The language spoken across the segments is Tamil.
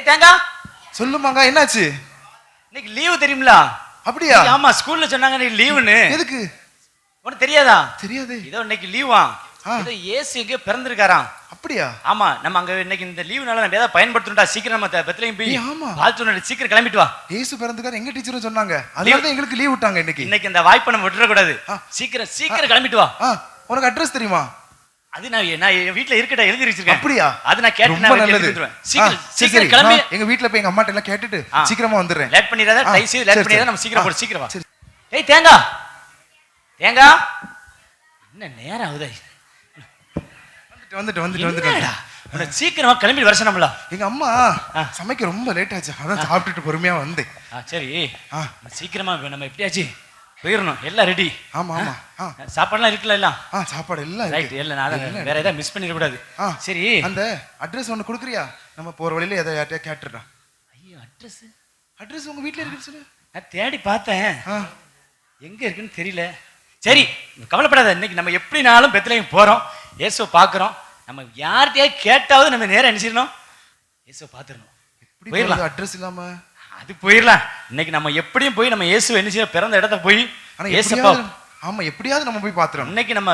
டேய் தேங்கா சொல்லுமாங்க, என்னாச்சு? இன்னைக்கு லீவு தெரியுங்களா? அப்படியா? ஆமா, ஸ்கூல்ல சொன்னாங்க இன்னைக்கு லீவுன்னு. எதுக்கு? உனக்கு தெரியாதா? தெரியாது. இதோ இன்னைக்கு லீவா? இதோ இயேசு எங்க பிறந்திருக்காராம். அப்படியா? ஆமா, நம்ம அங்க இன்னைக்கு இந்த லீவுனால நம்ம ஏதாவது பயன்படுத்தணும்டா. சீக்கிரம் நம்ம பெத்லகேம் போய் வாழ்த்து சீக்கிரம் கிளம்பிட்டு வா. இயேசு பிறந்திருக்காரு எங்க டீச்சரும் சொன்னாங்க. அதனால தான் எங்களுக்கு லீவ் விட்டாங்க இன்னைக்கு. இன்னைக்கு இந்த வாய்ப்பை நம்ம விட்டுற கூடாது. சீக்கிரம் கிளம்பிட்டு வா. உனக்கு அட்ரஸ் தெரியுமா? அது நான் வீட்ல இருக்கட்ட எழுதி வச்சிருக்கேன். அப்படியா? அது நான் கேட்டு நான் எடுத்துறேன். சீக்கிரம் கிளம்பி எங்க வீட்ல போய் எங்க அம்மாட்ட எல்லாம் கேட்டுட்டு சீக்கிரமா வந்துறேன். லேட் பண்ணிராத, டைசி லேட் பண்ணிராத, நம்ம சீக்கிரம் போடு, சீக்கிரம் வா. ஏய் தேங்கா என்ன நேரம் ஆகுது? வந்துட்டு சீக்கிரமா கிளம்பி வர சொன்னோம்ல. எங்க அம்மா சமைக்க ரொம்ப லேட் ஆச்சு, அதான் சாப்பிட்டுட்டு பொறுமையா வந்தேன். சரி, சீக்கிரமா நம்ம எப்படியாச்சு போயிடணும். எல்லாம் ரெடி. ஆமா ஆமா. சாப்பாடுலாம் இருக்குல்ல? எல்லாம் சாப்பாடு எல்லாம் ரைட். எல்லாம் நான் வேற ஏதாவது மிஸ் பண்ணிட கூடாது. சரி, அந்த அட்ரஸ் ஒன்னு கொடுக்குறியா? நம்ம போற வழியில எதை யார்ட்டையா கேட்டுறோம். ஐயோ, அட்ரஸ் உங்க வீட்ல இருக்குன்னு சொல்லு. நான் தேடி பார்த்தேன், எங்க இருக்குன்னு தெரியல. சரி, கவலைப்படாத. இன்னைக்கு நம்ம எப்படினாலும் பெத்லகேம் போறோம், இயேசுவை பார்க்குறோம். நம்ம யார்கிட்டயே கேட்டாவது நம்ம நேரம் நினைச்சிடணும், இயேசுவை பார்த்துடணும். போயிடலாம். அட்ரஸ் இல்லாம அது போயிடலாம். இன்னைக்கு நம்ம எப்படியும் போய் நம்ம இயேசுவை என்ன செய்ய பிறந்த இடத்த போய் ஆமா எப்படியாவது நம்ம போய் பாத்துறோம். இன்னைக்கு நம்ம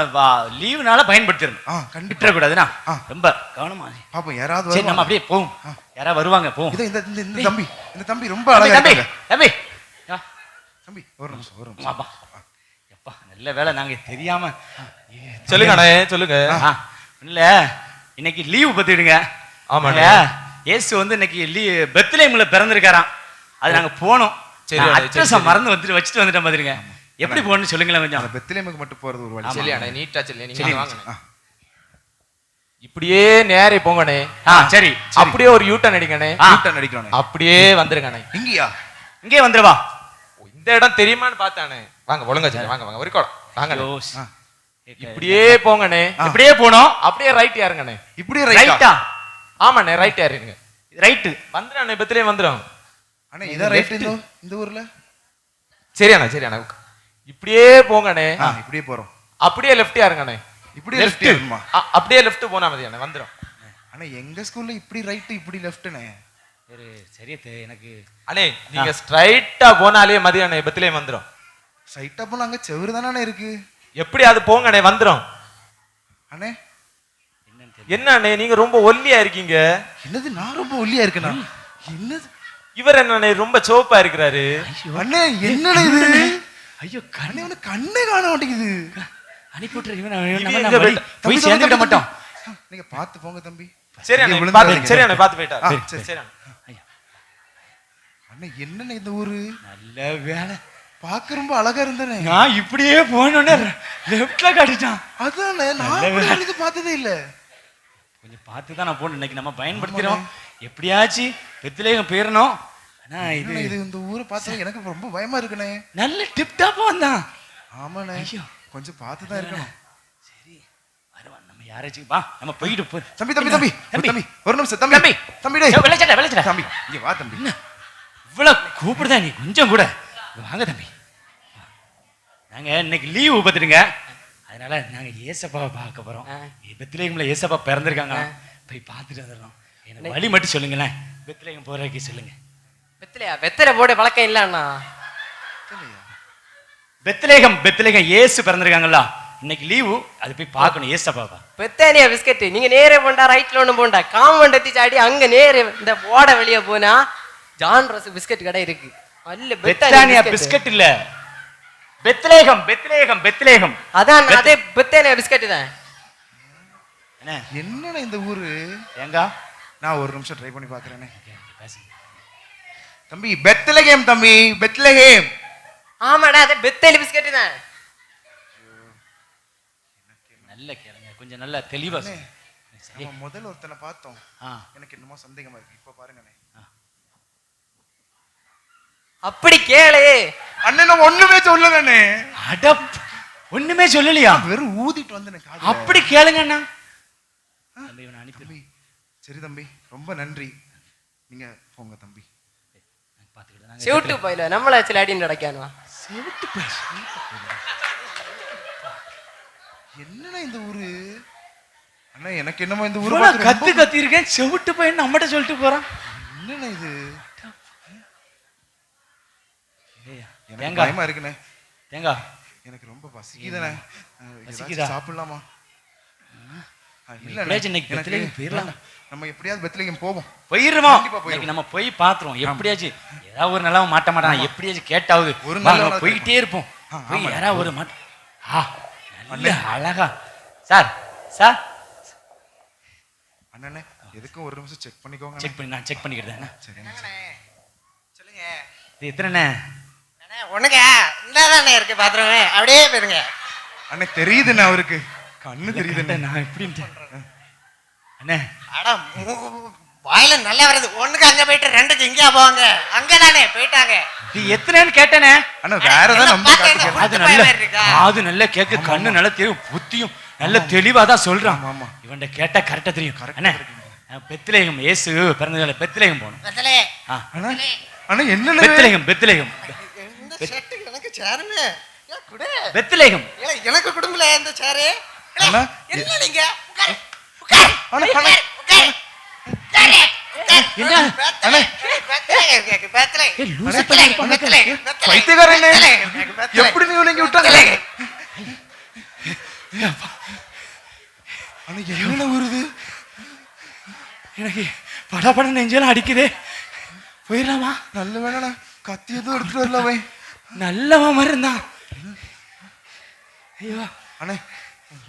லீவுனால பயன்படுத்திடணும். கண்டிப்பா கூடாதுன்னா ரொம்ப கவனமா பாப்போம். யாராவது சரி, நம்ம அப்படியே போவோம். யாராவது வருவாங்க, போவோம். இந்த தம்பி ரொம்ப அழகா இருக்காங்க. தம்பி ஒரு நிமிஷம். அப்பா நல்ல வேலை நாங்க தெரியாம. சொல்லுங்க அண்ணே, சொல்லுங்க. இல்ல, இன்னைக்கு லீவு பத்திடுங்க. ஆமாங்க, இயேசு வந்து இன்னைக்கு பெத்லகேம்ல பிறந்திருக்காராம். அது நாங்க போனோம். சரி, அட்ரஸ் மறந்து வச்சுட்டு வந்துட்ட மாதிரிங்க. எப்படி போகணும்னு சொல்லுங்களேன் கொஞ்சம். பெத்லகேமுக்கு மட்டும் போறது ஒரு வழி. சரி அண்ணே, நீட்டா சொல்லு. நீங்க வாங்க. இப்படியே நேரே போங்கண்ணே. சரி, அப்படியே ஒரு யூட்டர்ன் அடிக்கண்ணே. யூட்டர்ன் அடிக்கணும். அப்படியே வந்துருங்கண்ணே. இங்கே வந்துருவா. இந்த இடம் தெரியுமான்னு பார்த்தானே. வாங்க ஒழுங்கா சொல்லு. வாங்க ஒரு கோடம் வாங்க. இப்படியே போங்கண்ணே. இப்படியே போனோம். அப்படியே ரைட் யாருங்கண்ணே. இப்படியே ரைட்டா? ஆமாண்ணே, ரைட் யாருங்க. ரைட்டு வந்துடும். பெத்லகேம் வந்துடும். அண்ணே இதான் ரைட் இந்த ஊர்ல. சரி அண்ணா. இப்படியே போங்கண்ணே. இப்படியே போறோம். அப்படியே லெஃப்ட் யாருங்கண்ணே. இப்படியே லெஃப்ட் யாருமா? அப்படியே லெஃப்ட் போனா மதியானே வந்துடும். அண்ணே எங்க ஸ்கூல்ல இப்படி ரைட் இப்படி லெஃப்ட்னே. சரி எனக்கு அண்ணே, நீங்க ஸ்ட்ரைட்டா போனாலே மதியானே பெத்லகேம் வந்துடும். ஸ்ட்ரைட்டா போனா அங்க செவுரு தானே இருக்கு. எப்படி அது போங்கண்ணே, வந்துடும். அண்ணே என்ன அண்ணே, நீங்க ரொம்ப ஒல்லியா இருக்கீங்க. என்னது நான் ரொம்ப ஒல்லியா இருக்கேனா? என்னது இவர் என்னண்ணே ரொம்ப சோப்பா இருக்கிறாரு. அண்ணே என்னடா இது? ஐயோ, கண்ணே உனக்கு கண்ணே காண மாட்டேங்குது. அனுப்பிவிட்டுற போய் சேர்ந்துட மாட்டோம். நீங்க பார்த்து போங்க தம்பி. சரி அண்ணே, சரி அண்ணே, பார்த்து போயிட்டாரு. சரி அண்ணே என்னண்ணே இந்த ஊரு? நல்ல வேலை, பார்க்க ரொம்ப அழகா இருந்தனே. நான் இப்படியே போனோடனே லெஃப்ட்ல காட்டிட்டான். அதானே நான் இது பார்த்ததே இல்ல. கொஞ்சம் பார்த்து தான் நான் போனேன். இன்னைக்கு நம்ம பயன்படுத்தினோம். எப்படியாச்சும் பெத்லகேம் போயிடணும். ஆனா இது இந்த ஊரை பார்த்தா எனக்கு ரொம்ப பயமா இருக்குண்ணே. நல்ல டிப் டாப்பா வந்தான். ஆமாண்ணே, கொஞ்சம் பார்த்து தான் இருக்கணும். சரி வருவான். நம்ம யாராச்சும் வா, நம்ம போயிட்டு போ. தம்பி ஒரு நிமிஷம். தம்பி டேய் வெள்ளச்சட்டை தம்பி இங்க வா தம்பி. இவ்வளவு கூப்பிடுதா நீ? கொஞ்சம் கூட வாங்க தம்பி. நாங்க இன்னைக்கு லீவு பார்த்துடுங்க. அதனால நாங்க ஏசப்பாவை பார்க்க போறோம். பெத்லகேம்ல ஏசப்பா பிறந்திருக்காங்க. போய் பார்த்துட்டு வந்துடுறோம். எனக்கு வழி மட்டும் சொல்லுங்களேன், பெத்லகேம் போறதுக்கு சொல்லுங்க. வெத்தலை போட பழக்கம் இல்ல அண்ணா. பெத்லகேம் இயேசு பிறந்திருக்காங்களா, இன்னைக்கு லீவு. அது போய் பார்க்கணும் ஏசப்பாவா. பெத்தானியா பிஸ்கட் நீங்க நேரே போண்டா, ரைட்ல ஒண்ணு போண்டா, காம்பவுண்ட் சாடி அங்க நேரே இந்த ஓட வெளியே போனா ஜான் ரோஸ் பிஸ்கட் கடை இருக்கு. பெத்தானியா பிஸ்கட் இல்ல, பெத்லகேம். அதான் அதே பெத்தானியா பிஸ்கட் தான். என்னடா இந்த ஊரு? ஏங்க நான் ஒரு நிமிஷம் ட்ரை பண்ணி பாக்குறேனே. தம்பி பெத்லகேம், தம்பி பெத்லகேம். ஆமாடா, அது பெத்தேலி பிஸ்கட் தான். நல்ல கேளுங்க, கொஞ்சம் நல்லா தெளிவா. நம்ம முதல்ல ஒருத்தனை பார்த்தோம், எனக்கு என்னமோ சந்தேகமா இருக்கு. இப்ப பாருங்கண்ணே. அப்படி கேளு அண்ணே. நான் ஒண்ணுமே சொல்லலண்ணே. அடப், ஒண்ணுமே சொல்லலையா? வெறும் ஊதிட்டு வந்தேன். அப்படி கேளுங்க அண்ணா. தம்பி சரி தம்பி, ரொம்ப நன்றி. நீங்க போங்க தம்பி. செவுட்டு போயில நம்மள சில அடி நடக்கானுவா. செவுட்டு போய் என்னடா இந்த ஊரு? அண்ணா எனக்கு என்னமோ இந்த ஊரு கத்தி இருக்கேன். செவுட்டு போய் நம்மகிட்ட சொல்லிட்டு போறான். என்னண்ணே இது? எனக்கு தேங்காய் பயமா இருக்குண்ணே. தேங்காய் எனக்கு ரொம்ப பசிக்குதுண்ணே. பசிக்குதா? சாப்பிடலாமா? எப்படியாச்சும் இன்னைக்கு பெத்லகேம் போயிடலாம். நம்ம எப்படியாவது பெத்லகேம் போவோம். போயிருவோம். கண்டிப்பா போயிருவோம். இன்னைக்கு நம்ம போய் பாத்துருவோம். எப்படியாச்சும் ஏதாவது ஒரு நல்லவன் மாட்ட மாட்டான். எப்படியாச்சும் கேட்டாவது ஒரு வாங்க, நல்லவனா போயிட்டே இருப்போம். போய் ஆமா. யாராவது ஒரு நல்ல அழகா சார் சார் அண்ணனே எதுக்கும் ஒரு நிமிஷம் செக் பண்ணிக்கோங்க. செக் பண்ணி நான் செக் பண்ணிக்கிறேன். சரிண்ணே. சொல்லுங்க. இது எத்தனை ஒண்ணுங்க இந்தாதானே இருக்கு பாத்ரூம், அப்படியே போயிருங்க. அண்ணே தெரியுதுண்ணே, அவருக்கு கண்ணு தெரியுதுண்ணே. நான் எப்படின்ட்டு அண்ணே அட வாயில நல்லா வருது. ஒண்ணுக்கு அங்க போயிட்டு ரெண்டுக்கு இங்கேயா போவாங்க. அங்கதானே போயிட்டாங்க. இது எத்தனைன்னு கேட்டனே. அண்ணா வேற ஏதாவது நம்பி காட்டுங்க. அது நல்ல கேட்க கண்ணு நல்லா தெரியும், புத்தியும் நல்ல தெளிவா தான் சொல்றான். ஆமா. இவன்ட கேட்டா கரெக்டா தெரியும். அண்ணே பெத்லகேம் இயேசு பிறந்ததால பெத்லகேம் போகணும். அண்ணா அண்ணா என்னண்ணே? பெத்லகேம் இந்த ஷர்ட் எனக்கு சேருங்க. பெத்லகேம் எனக்கு குடும்பல இந்த சேரு. அண்ணா என்ன நீங்க உட்காரு. அண்ணா அண்ணா என்ன அண்ணே பைத்தியக்காரண்ணே, எப்படி நீ இவனை இங்க விட்டாங்க? அண்ணா என்ன வருது? எனக்கு படபட நெஞ்செல்லாம் அடிக்குதே. போயிடலாமா? நல்ல வேணா கத்தி எதுவும் எடுத்துட்டு வரல. நல்லவன் மாதிரி இருந்தான். ஐயோ அண்ணே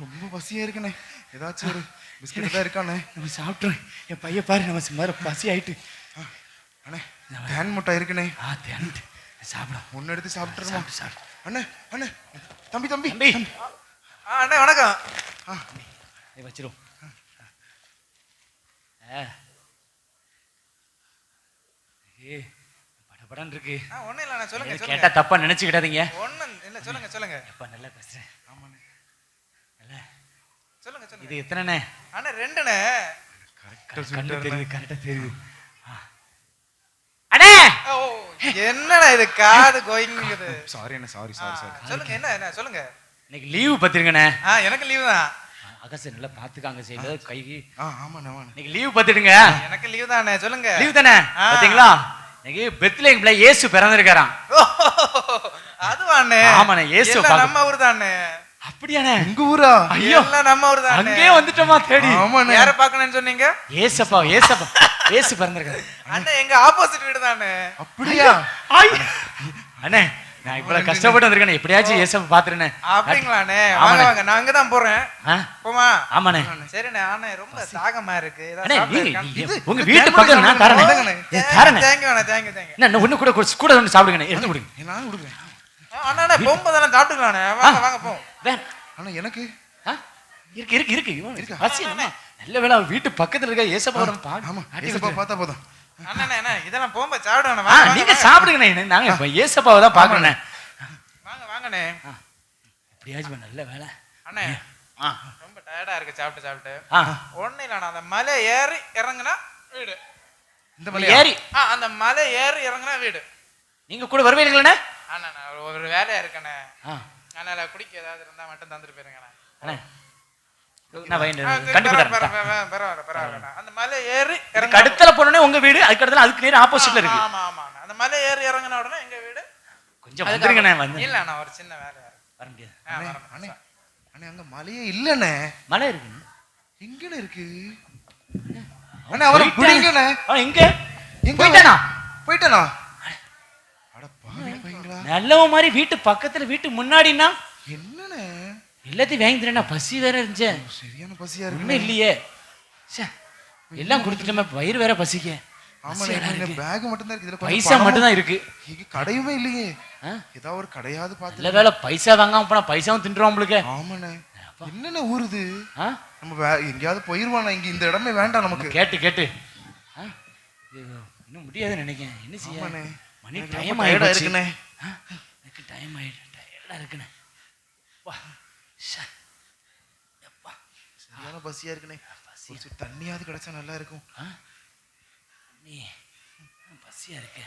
ரொம்ப பசியா இருக்குண்ணே. ஏதாச்சும் ஒரு பிஸ்கட் தான் இருக்காண்ணே. நம்ம சாப்பிட்டோம். என் பையன் பாரு, நம்ம சுமார் பசி ஆயிட்டு. அண்ணே தேன் முட்டை இருக்குண்ணே. தேன்ட்டு சாப்பிடும். ஒன்னு எடுத்து சாப்பிட்டுருமா? சாப்பிட்டு அண்ணே அண்ணே தம்பி தம்பி தம்பி அண்ணே வணக்கம். வச்சிரும். படபடன்னு இருக்கு. ஒண்ணும் இல்ல சொல்லுங்க கேட்டா தப்பா நினைச்சுக்கிடாதீங்க. ஒண்ணும் இல்ல சொல்லுங்க சொல்லுங்க. எப்ப நல்லா பேசுறேன். ஆமாண்ணே சொல்லுங்க சொல்லுங்க. இது எத்தனைண்ணே? அண்ணே ரெண்டுண்ணே. கண்ணு தெரியுது, கரெக்டா தெரியுது. அண்ணே என்னடா இது காது கோயிங்குது. சாரி அண்ணே, சாரி சாரி சாரி. சொல்லுங்க என்ன சொல்லுங்க. இன்னைக்கு லீவு பத்திருங்கண்ணே. எனக்கு லீவு தான். அகச நல்லா பாத்துக்காங்க செய்யல கைக்கு. ஆமாண்ணே ஆமாண்ணே. இன்னைக்கு லீவு பத்திடுங்க. எனக்கு லீவு தானே. சொல்லுங்க. லீவு தானே பாத்தீங்களா? இன்னைக்கு பெத்லகேம்ல இயேசு பிறந்திருக்காராம். அதுவாண்ணே. ஆமாண்ணே இயேசு நம்ம ஊர் தானே. அப்படியாண்ணே? உங்க ஊரா? ஐயோ எல்லாம் நம்ம ஊர் தானே. அங்கேயே வந்துட்டோமா தேடி? ஆமாண்ணே. யாரை பார்க்கணும்னு சொன்னீங்க? இயேசப்பா இயேசு பிறந்திருக்காரு. அண்ணே எங்க ஆப்போசிட் வீடு தானே. அப்படியா? அண்ணே நான் இவ்வளவு கஷ்டப்பட்டு வந்திருக்கேன். எப்படியாச்சும் இயேசப்பா பாத்துறேனே. அப்படிங்களாண்ணே? வாங்க வாங்க, நான் அங்கதான் போறேன். போமா? ஆமாண்ணே. சரிண்ணே. அண்ணே ரொம்ப தாகமா இருக்கு. அண்ணே உங்க வீட்டு பக்கம் நான் தரேன். தேங்க்யூ அண்ணே. தேங்க்யூ என்ன ஒண்ணு கூட கூட வந்து சாப்பிடுங்க. எடுத்து கொடுங்க. நான் கொடுக்குறேன். அண்ணா போகும்போதெல்லாம் சாப்பிட்டுக்கலாண்ணே. வாங்க வாங்க போ. அண்ணா எனக்கு இருக்கு பசி அண்ணா. நல்ல வேளை அவர் வீட்டு பக்கத்துல இருக்க இயேசப்பா ஆமா ஏசப்பா பார்த்தா போதும். அண்ணா இதெல்லாம் போகும்போது சாப்பிடுவேன். நீங்க சாப்பிடுங்கண்ணே. நாங்க இப்ப இயேசப்பாவை தான் பாக்குறேன். வாங்க வாங்கண்ணே. எப்படியாச்சும் நல்ல வேலை அண்ணே. ரொம்ப டயர்டா இருக்கு சாப்பிட்டு. ஆ ஒண்ணு இல்லண்ணா, அந்த மலை ஏறி இறங்குனா வீடு. இந்த மலை ஏறி அந்த மலை ஏறி இறங்குனா வீடு. நீங்க கூட வருவீங்களே? அண்ணா ஒரு வேலையா இருக்கண்ணே. அதனால குடிக்க ஏதாவது இருந்தா மட்டும் தந்துட்டு போயிருங்கண்ணே. அண்ணே நான் கண்டிப்பா பரவாயில்ல. அந்த மலை ஏறி இறங்க அடுத்தல போனோடனே உங்க வீடு, அதுக்கு அடுத்தல அதுக்கு நேரா ஆப்போசிட்ல இருக்கு. ஆமா ஆமா. அந்த மலை ஏறி இறங்குன உடனே எங்க வீடு. கொஞ்சம் வந்துருங்கண்ணே. வந்து இல்ல நான் ஒரு சின்ன வேலையா வர முடியாது. அண்ணே அண்ணே அங்க மலையே இல்லண்ணே. மலை இருக்கு. எங்கண்ணே இருக்கு? அண்ணே அவரை பிடிங்கண்ணே. எங்க போயிட்டானா? போயிட்டானா? அட பாவி பையங்களா. நல்லவ மாதிரி வீட்டு பக்கத்துல வீட்டு முன்னாடினா என்னண்ணே எல்லாத்தையும் வாங்கி தரேன்னா பசி வேற இருந்துச்சு. சரியான பசியா இருக்கு. ஒண்ணும் இல்லையே. எல்லாம் கொடுத்துட்டோமே, வயிறு வேற பசிக்க. ஆமாண்ணே பேக் மட்டும் தான் இருக்கு. இதுல பைசா மட்டும் தான் இருக்கு. கடையுமே இல்லையே. ஏதாவது ஒரு கடையாவது பார்த்து. இல்ல வேலை பைசா வாங்காம போனா பைசாவும் தின்றுவோம் உங்களுக்கு. ஆமாண்ணே. என்னென்ன ஊருது? நம்ம எங்கேயாவது போயிருவானா? இங்க இந்த இடமே வேண்டாம் நமக்கு. கேட்டு இன்னும் முடியாதுன்னு நினைக்கிறேன். என்ன செய்ய? மணி டைம் ஆயிடுச்சு இருக்குண்ணே. எனக்கு டைம் ஆயிடுச்சு. டயர்டா இருக்குண்ணே. சரியான பசியா இருக்குண்ணே. ஒரு தண்ணியாவது கிடைச்சா நல்லா இருக்கும். நீ பசியா இருக்க.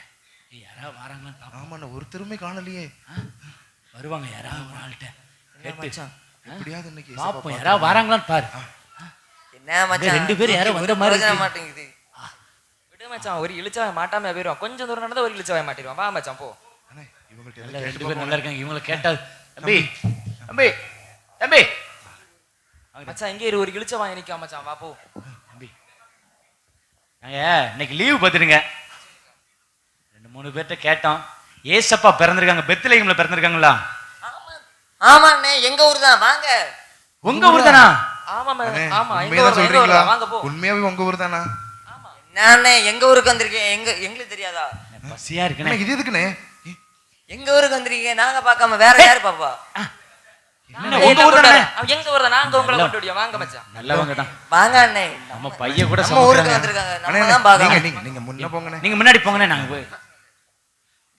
யாராவது வராங்களான்னு. ஆமாண்ணே ஒருத்தருமே காணலையே. வருவாங்க யாராவது ஒரு ஆள்கிட்ட கேட்டு. எப்படியாவது இன்னைக்கு பாப்போம் யாராவது வராங்களான்னு பாரு. என்ன மச்சான் ரெண்டு பேரும் யாரும் வந்த மாதிரி மாட்டேங்குது. விடு மச்சான் ஒரு இழிச்சவன் மாட்டாம போயிடுவான். கொஞ்சம் தூரம் நடந்தா ஒரு இழிச்சவன் மாட்டிடுவான். வா மச்சான் போ. அண்ணே இவங்கள்ட்ட நல்லா எல்லாம் ரெண்டு கேட்டு பேரும் பார்ப்போம். நல்லா இருக்காங்க. இவங்களை கேட்டா தம்பி தம்பி தம்பி மச்சான் இங்கே இரு, ஒரு இழிச்சவன் நிக்கா மச்சான். வா போ. தம்பி நாங்க இன்னைக்கு லீவு பார்த்துடுங்க. 2-3 பேர்ட்ட கேட்டோம். ஏசப்பா பிறந்திருக்காங்க, பெத்லகேம்ல பிறந்திருக்காங்களா? ஆமாண்ணே, எங்க ஊர் தான். வாங்க. உங்க ஊர் தானா? ஆமா அண்ணே, ஆமா, எங்க உண்மையதான் ஊர் சொல்றீங்களா? வாங்க போ. உண்மையாவே உங்க ஊர் தானா? நானே எங்க ஊருக்கு வந்திருக்கேன். எங்களுக்கு தெரியாதா? பசியா இருக்குண்ணே. அண்ணே, இது எதுக்குண்ணே? எங்க ஊருக்கு வந்திருக்கீங்க, நாங்க பார்க்காம வேற யாரு பாப்பா? என்ன உங்க ஊர் தானே? எங்க ஊர் தான், நாங்க உங்களை கொண்டு விடியா. வாங்க மச்சான். நல்லவங்க தான். வாங்க அண்ணே, நம்ம பையன் கூட நம்ம ஊருக்கு சமைக்கிறாங்க. வந்திருக்காங்க. அண்ணே, நம்ம தான் பார்க்கணும். நீங்க நீங்க முன்ன போங்கண்ணே. நீங்க முன்னாடி போங்கண்ணே. நாங்க போய்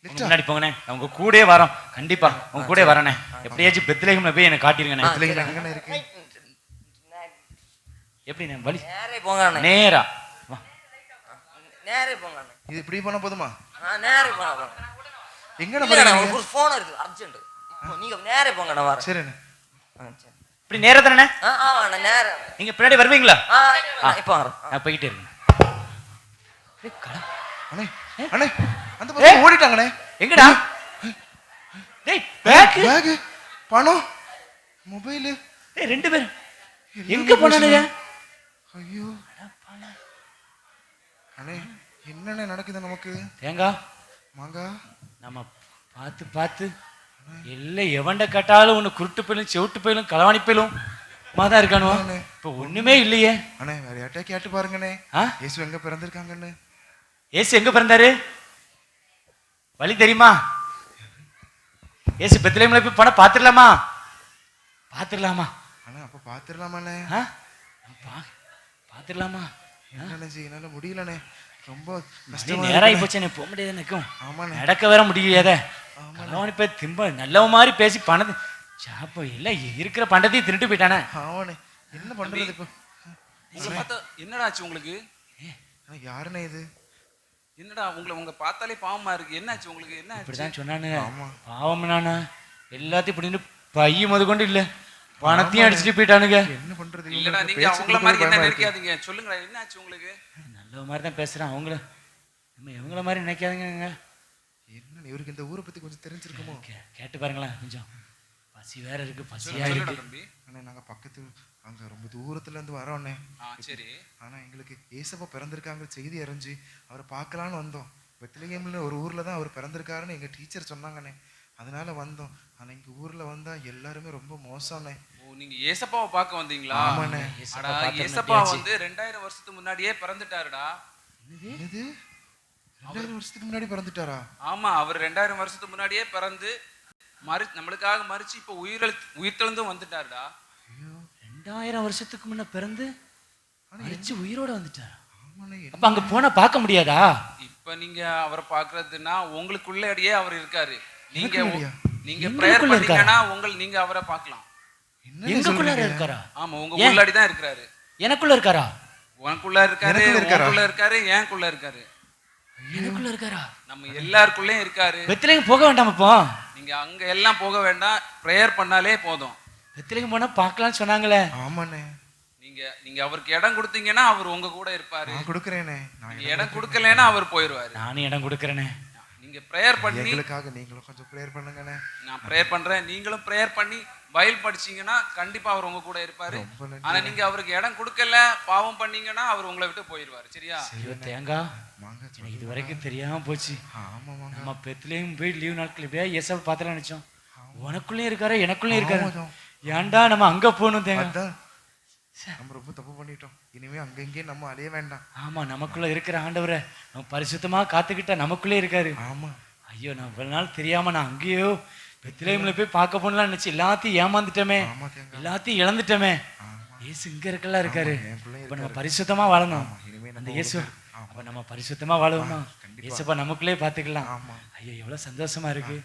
உங்க முன்னாடி போங்கண்ணே. நான் உங்க கூடயே வரோம். கண்டிப்பா உங்க கூடயே வரேண்ணே. எப்படியாச்சும் பெத்லகேம்ல போய் எனக்கு காட்டிருங்கண்ணே. பெத்லகேம் எங்கண்ணே இருக்கு? எப்படி வழி? நேரே போங்க அண்ணே, நேரா வா. நேரே போங்க அண்ணே. இது இப்படி போனா போதுமா? நேரே போங்க. எங்கண்ணே இல்ல, போறீங்க? ஒரு போன் இருக்கு அர்ஜென்ட். நீங்க நேரே போங்க, நான் வரேன். சரிண்ணே. சரி. இப்படி நேரா தானே? ஆமா அண்ணே, நேரே. நீங்க பின்னாடி வருவீங்களா? இப்போ வரேன். நான் போயிட்டே இருக்கேன். அண்ணே அண்ணே அந்த பக்கம் ஓடிட்டாங்கண்ணே. எங்கடா? டேய் பேக் பேக், பணம், மொபைல். டேய் 2 பேர் எங்க போனானுங்க? ஐயோ அண்ணே, என்னண்ணே நடக்குது நமக்கு? தேங்காய் மாங்கா நம்ம பார்த்து பார்த்து எல்லாம் எவன்ட கேட்டாலும் ஒன்று குருட்டு போயிலும் செவிட்டு போயிலும் களவாணி போயிலும் மாதான் இருக்கானுவா. இப்போ ஒண்ணுமே இல்லையே. அண்ணே வேற யார்ட்டா கேட்டு பாருங்கண்ணே. ஆ? இயேசு எங்க பிறந்திருக்காங்கன்னு. ஏசு எங்க பிறந்தாரு? வழி தெரியுமா? ஏசு பெத்லகேம்ல போய் பணம் பார்த்துடலாமா? பார்த்துடலாமா? அண்ணா அப்ப பாத்துடலாமாண்ணே? பார்த்துடலாமா? என்னண்ணே செய்ய, என்னால முடியலண்ணே. ரொம்ப மணி கஷ்டமா நேராகி இருக்குண்ணே. போச்சு. எனக்கு போக முடியாது. எனக்கும் ஆமாண்ணே. நடக்க வேற முடியாதே. களவாணி போய் திம்ப நல்லவ மாதிரி பேசி பணத்தை சாப்போ எல்லாம் இருக்கிற பண்டத்தையும் திருட்டு போயிட்டானே. ஆமாண்ணே, என்ன பண்றது இப்போ? உங்களை பார்த்தா என்னடா ஆச்சு உங்களுக்கு? அண்ணா, யாருண்ணே இது? என்னடா உங்க பார்த்தாலே பாவமா இருக்கு. என்னாச்சு உங்களுக்கு? என்ன ஆச்சு? இப்படிதான் சொன்னானுங்க. ஆமா. பாவம் நானா எல்லாத்தையும் இப்படின்னு பைய முத கொண்டு இல்ல பணத்தையும் அடிச்சுட்டு போயிட்டானுங்க. என்ன பண்றது? இல்லடா, இவங்களுக்கு நீங்க பேச்சு அவங்கள மாதிரி கொடுக்கவே என்ன பயமா இருக்கு. நினைக்காதீங்க. சொல்லுங்க, என்ன ஆச்சு உங்களுக்கு? நல்ல மாதிரி தான் பேசுறான். அவங்கள நம்ம இவங்கள மாதிரி நினைக்காதுங்க. என்னண்ணே, இவருக்கு இந்த ஊரை பத்தி கொஞ்சம் தெரிஞ்சிருக்குமோ? கேட்டு பாருங்களேன். கொஞ்சம் பசி வேற இருக்கு. பசியா சொல்லுடா இருக்கு. தம்பி. அண்ணே, நாங்க பக்கத்து அங்க ரொம்ப தூரத்துல இருந்து வரோண்ணே. சரி. ஆனா எங்களுக்கு ஏசப்பா பிறந்திருக்காங்க செய்தி அறிஞ்சு அவரை பார்க்கலான்னு வந்தோம். பெத்லகேம்ல ஒரு ஊர்ல தான் அவர் பிறந்திருக்காருன்னு எங்க டீச்சர் சொன்னாங்கண்ணே. அதனால வந்தோம். ஆனா இங்க ஊர்ல வந்தா எல்லாருமே ரொம்ப மோசம்ண்ணே. ஓ, நீங்க ஏசப்பாவை பார்க்க வந்தீங்களா? ஆமாண்ணே. அடா, பார்த்தா ஏசப்பா நம்பியாச்சு. வந்து 2000 வருஷத்துக்கு முன்னாடியே பிறந்துட்டாருடா. என்னது? 2000 வருஷத்துக்கு முன்னாடி பிறந்துட்டாரா? ஆமா, அவர் 2000 வருஷத்துக்கு முன்னாடியே பிறந்து நம்மளுக்காக மறிச்சு இப்ப உயிர்த்தெழுந்தும் வந்துட்டாருடா. 2000 வருஷத்துக்கு முன்ன பிறந்து அடிச்சு உயிரோட வந்துட்டாரா? ஆமாண்ணே. அப்ப அங்க போனா பார்க்க முடியாதா? இப்ப நீங்க அவரை பாக்குறதுன்னா உங்களுக்குள்ளேயே அவர் இருக்காரு. நீங்க எனக்குள்ளேயா? நீங்க எங்களுக்குள்ள பிரேயர் இருக்காரா? பண்ணீங்கன்னா நீங்க அவரை பார்க்கலாம். என்னண்ணே எங்களுக்குள்ள சொல்றீங்க? இருக்காரா? ஆமா, உங்க ஏன்? உள்ளாடி தான் இருக்கிறாரு. எனக்குள்ள இருக்காரா? உனக்குள்ள இருக்காரு, எனக்குள்ள இருக்காரா? உனக்குள்ள இருக்காரு, எனக்குள்ள இருக்காரு. எனக்குள்ள இருக்காரா? நம்ம எல்லாருக்குள்ளேயும் இருக்காரு. பெத்லகேம் போக வேண்டாம். இப்போ நீங்க அங்க எல்லாம் போக வேண்டாம், பிரேயர் பண்ணாலே போதும். பெத்லகேம் போனா பார்க்கலாம்னு சொன்னாங்களே. ஆமாண்ணே. நீங்க அவருக்கு இடம் கொடுத்தீங்கன்னா அவர் உங்க கூட இருப்பாரு. நான் கொடுக்குறேனே. நீங்க இடம் கொடுக்கலன்னா அவர் போயிருவாரு. நானும் இடம் கொடுக்கறேனே. நீங்க பிரேயர் பண்ணி, எங்களுக்காக நீங்களும் கொஞ்சம் ப்ரேயர் பண்ணுங்கண்ணே. நான் பிரேயர் பண்றேன், நீங்களும் பிரேயர் பண்ணி பைபிள் படிச்சீங்கன்னா கண்டிப்பா அவர் உங்க கூட இருப்பாரு. ரொம்ப நன்றி. ஆனா நீங்க அவருக்கு இடம் கொடுக்கல, பாவம் பண்ணீங்கன்னா அவர் உங்களை விட்டு போயிருவாரு. சரியா? ஐயோ தேங்காய், மாங்க எனக்கு இது வரைக்கும் தெரியாம போச்சு. ஆமா மாங்க. நம்ம பெத்லகேம் போய் லீவ் நாட்கள் இப்படியா ஏசப்ப பார்த்தலாம் நினைச்சோம். உனக்குள்ளேயும் இருக்காரு, எனக்குள்ளேயும் இருக்காரு. ஆமாம். ஏன்டா நம்ம அங்க போகணும் தேங்காய்? அதான் நம்ம ரொம்ப தப்பு பண்ணிட்டோம். இனிமே அங்க இங்கேயும் நம்ம அலைய வேண்டாம். ஆமா, நமக்குள்ள இருக்கிற ஆண்டவரை நம்ம பரிசுத்தமா காத்துக்கிட்டா நமக்குள்ளே இருக்காரு. ஆமா. ஐயோ, நான் இவ்வளவு நாள் தெரியாம நான் அங்கேயோ பெத்லகேம்ல போய் பார்க்க போனலாம் நினைச்சு எல்லாத்தையும் ஏமாந்துட்டோமே, ஆமா தேங்காய். எல்லாத்தையும் இழந்துட்டோமே. ஆமா. இயேசு இங்க இருக்கலாம் இருக்காரு. ஆமா, என் பிள்ளையும் இப்ப நம்ம இருக்காரு. பரிசுத்தமா வாழணும். ஆமா, இனிமே நம்ம அந்த இயேசு ஆமா. அப்ப நம்ம பரிசுத்தமா வாழணுமா? கண்டிப்பா. இயேசுப்பா நமக்குள்ளே பார்த்துக்கலாம். ஆமா. ஐயோ எவ்வளவு சந்தோஷமா இருக்கு.